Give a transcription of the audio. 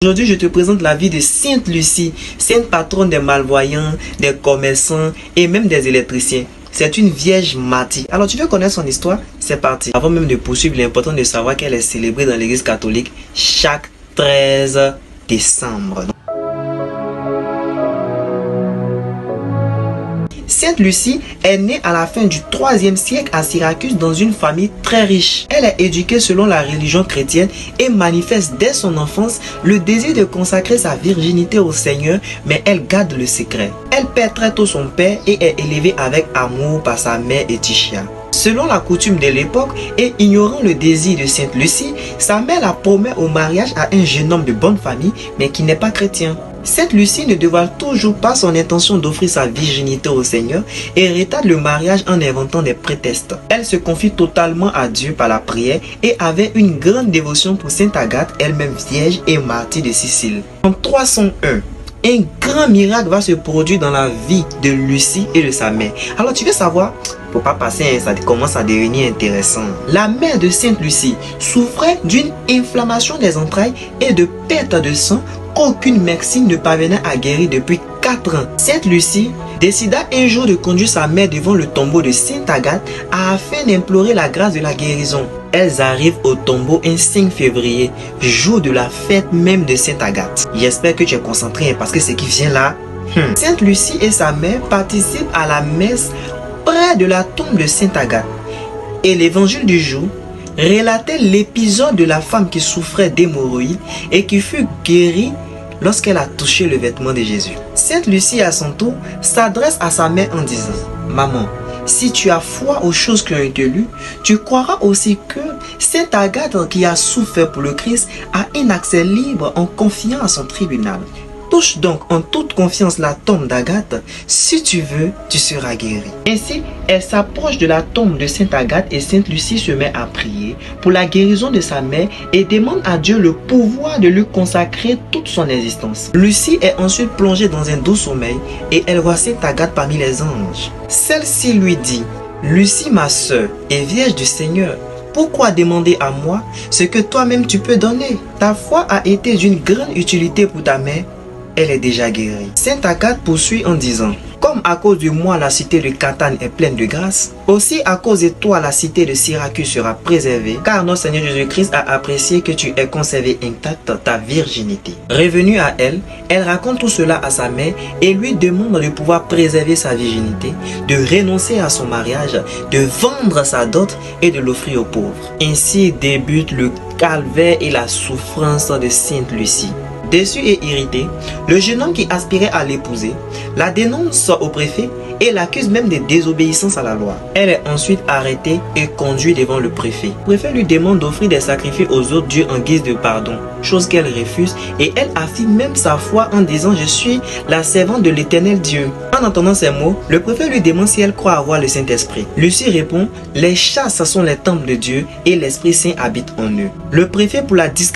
Aujourd'hui, je te présente la vie de Sainte Lucie, sainte patronne des malvoyants, des commerçants et même des électriciens. C'est une vierge martyre. Alors, tu veux connaître son histoire? C'est parti. Avant même de poursuivre, il est important de savoir qu'elle est célébrée dans l'église catholique chaque 13 décembre. Sainte Lucie est née à la fin du 3e siècle à Syracuse dans une famille très riche. Elle est éduquée selon la religion chrétienne et manifeste dès son enfance le désir de consacrer sa virginité au Seigneur, mais elle garde le secret. Elle perd très tôt son père et est élevée avec amour par sa mère Étichia. Selon la coutume de l'époque et ignorant le désir de Sainte Lucie, sa mère la promet au mariage à un jeune homme de bonne famille mais qui n'est pas chrétien. Sainte Lucie ne dévoile toujours pas son intention d'offrir sa virginité au Seigneur et retarde le mariage en inventant des prétextes. Elle se confie totalement à Dieu par la prière et avait une grande dévotion pour Sainte Agathe, elle-même vierge et martyre de Sicile. En 301, un grand miracle va se produire dans la vie de Lucie et de sa mère. Alors tu veux savoir? Pour pas passer, ça commence à devenir intéressant. La mère de Sainte Lucie souffrait d'une inflammation des entrailles et de perte de sang qu'aucune médecine ne parvenait à guérir depuis 4 ans. Sainte Lucie décida un jour de conduire sa mère devant le tombeau de Sainte Agathe afin d'implorer la grâce de la guérison. Elles arrivent au tombeau un 5 février, jour de la fête même de Sainte Agathe. J'espère que tu es concentré parce que ce qui vient là. Sainte Lucie et sa mère participent à la messe près de la tombe de Sainte Agathe. Et l'évangile du jour relatait l'épisode de la femme qui souffrait d'hémorroïdes et qui fut guérie lorsqu'elle a touché le vêtement de Jésus. Sainte Lucie à son tour s'adresse à sa mère en disant: Maman, si tu as foi aux choses qui ont été lues, tu croiras aussi que Sainte Agathe qui a souffert pour le Christ a un accès libre en confiant à son tribunal. Touche donc en toute confiance la tombe d'Agathe, si tu veux, tu seras guéri. Ainsi, elle s'approche de la tombe de Sainte Agathe et Sainte Lucie se met à prier pour la guérison de sa mère et demande à Dieu le pouvoir de lui consacrer toute son existence. Lucie est ensuite plongée dans un doux sommeil et elle voit Sainte Agathe parmi les anges. Celle-ci lui dit: Lucie, ma sœur, est vierge du Seigneur. Pourquoi demander à moi ce que toi-même tu peux donner? Ta foi a été d'une grande utilité pour ta mère. Elle est déjà guérie. Sainte Agathe poursuit en disant: Comme à cause de moi la cité de Catane est pleine de grâce, aussi à cause de toi la cité de Syracuse sera préservée, car notre Seigneur Jésus-Christ a apprécié que tu aies conservé intacte ta virginité. Revenue à elle, elle raconte tout cela à sa mère et lui demande de pouvoir préserver sa virginité, de renoncer à son mariage, de vendre sa dot et de l'offrir aux pauvres. Ainsi débute le calvaire et la souffrance de Sainte Lucie. Déçu et irrité, le jeune homme qui aspirait à l'épouser la dénonce au préfet et l'accuse même de désobéissance à la loi. Elle est ensuite arrêtée et conduite devant le préfet. Le préfet lui demande d'offrir des sacrifices aux autres dieux en guise de pardon, chose qu'elle refuse, et elle affirme même sa foi en disant: Je suis la servante de l'Éternel Dieu. En entendant ces mots, le préfet lui demande si elle croit avoir le Saint-Esprit. Lucie répond: Les chasses sont les temples de Dieu et l'Esprit Saint habite en eux. Le préfet, pour la discrétion